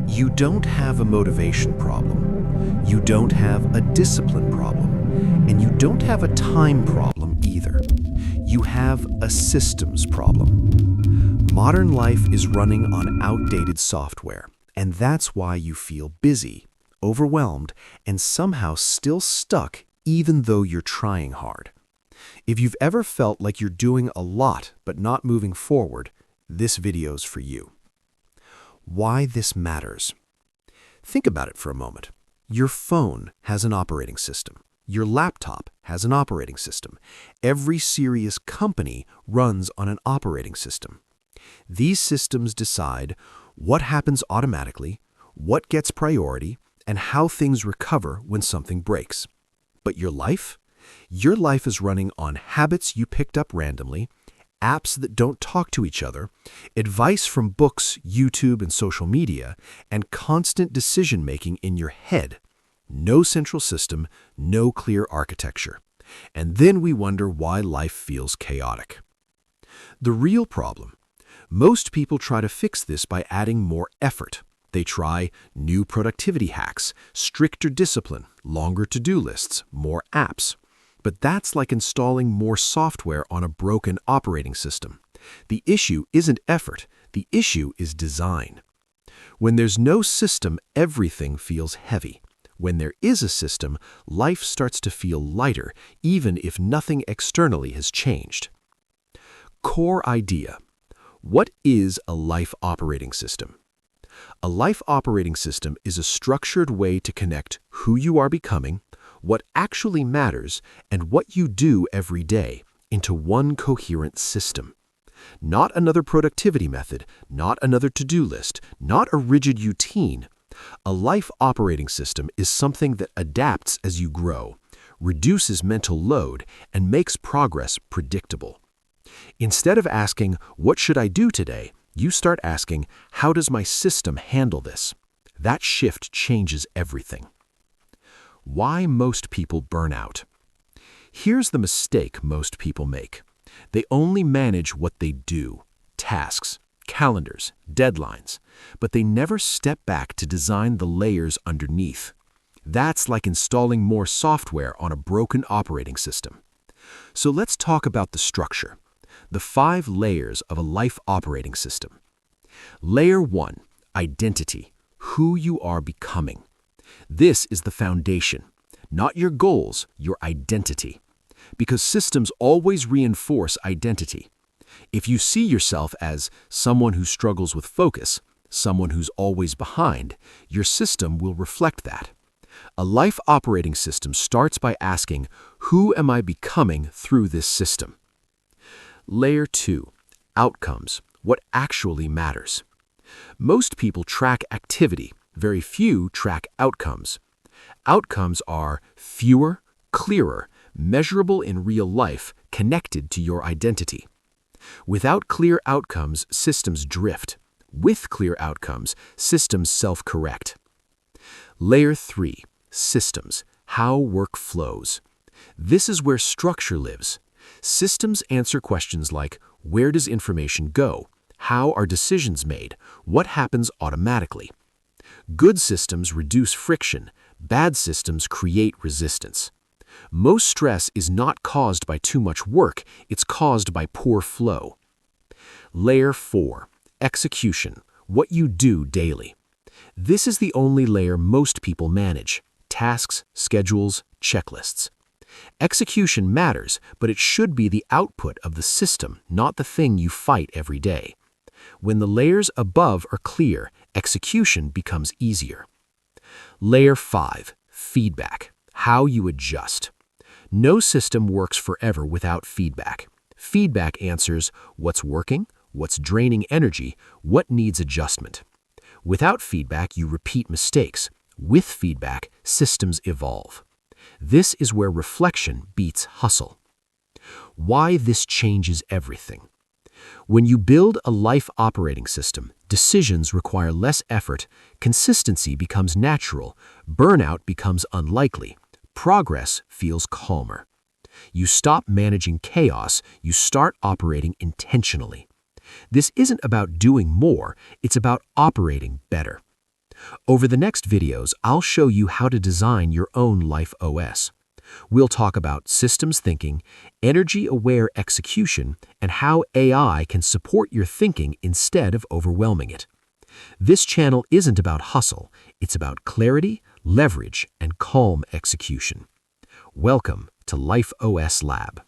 You don't have a motivation problem. You don't have a discipline problem. And you don't have a time problem either. You have a systems problem. Modern life is running on outdated software, and that's why you feel busy, overwhelmed, and somehow still stuck even though you're trying hard. If you've ever felt like you're doing a lot but not moving forward, this video's for you. Why this matters. Think about it for a moment. Your phone has an operating system. Your laptop has an operating system. Every serious company runs on an operating system. These systems decide what happens automatically, what gets priority, and how things recover when something breaks. But your life? Your life is running on habits you picked up randomly, apps that don't talk to each other, advice from books, YouTube, and social media, and constant decision-making in your head. No central system, no clear architecture. And then we wonder why life feels chaotic. The real problem. Most people try to fix this by adding more effort. They try new productivity hacks, stricter discipline, longer to-do lists, more apps. But that's like installing more software on a broken operating system. The issue isn't effort, the issue is design. When there's no system, everything feels heavy. When there is a system, life starts to feel lighter, even if nothing externally has changed. Core idea. What is a life operating system? A life operating system is a structured way to connect who you are becoming, what actually matters, and what you do every day into one coherent system. Not another productivity method, not another to-do list, not a rigid routine. A life operating system is something that adapts as you grow, reduces mental load, and makes progress predictable. Instead of asking, "What should I do today?" you start asking, "How does my system handle this?" That shift changes everything. Why most people burn out. Here's the mistake most people make. They only manage what they do, tasks, calendars, deadlines, but they never step back to design the layers underneath. That's like installing more software on a broken operating system. So let's talk about the structure, the 5 layers of a life operating system. Layer 1, identity, who you are becoming. This is the foundation, not your goals, your identity. Because systems always reinforce identity. If you see yourself as someone who struggles with focus, someone who's always behind, your system will reflect that. A life operating system starts by asking, who am I becoming through this system? Layer 2, outcomes, what actually matters. Most people track activity, very few track outcomes. Outcomes are fewer, clearer, measurable in real life, connected to your identity. Without clear outcomes, systems drift. With clear outcomes, systems self-correct. Layer 3, systems, how work flows. This is where structure lives. Systems answer questions like, where does information go? How are decisions made? What happens automatically? Good systems reduce friction. Bad systems create resistance. Most stress is not caused by too much work, it's caused by poor flow. Layer 4, execution, what you do daily. This is the only layer most people manage, tasks, schedules, checklists. Execution matters, but it should be the output of the system, not the thing you fight every day. When the layers above are clear, execution becomes easier. Layer 5, feedback, how you adjust. No system works forever without feedback. Feedback answers what's working, what's draining energy, what needs adjustment. Without feedback, you repeat mistakes. With feedback, systems evolve. This is where reflection beats hustle. Why this changes everything. When you build a life operating system, decisions require less effort, consistency becomes natural, burnout becomes unlikely, progress feels calmer. You stop managing chaos, you start operating intentionally. This isn't about doing more, it's about operating better. Over the next videos, I'll show you how to design your own LifeOS. We'll talk about systems thinking, energy-aware execution, and how AI can support your thinking instead of overwhelming it. This channel isn't about hustle, it's about clarity, leverage, and calm execution. Welcome to LifeOS Lab.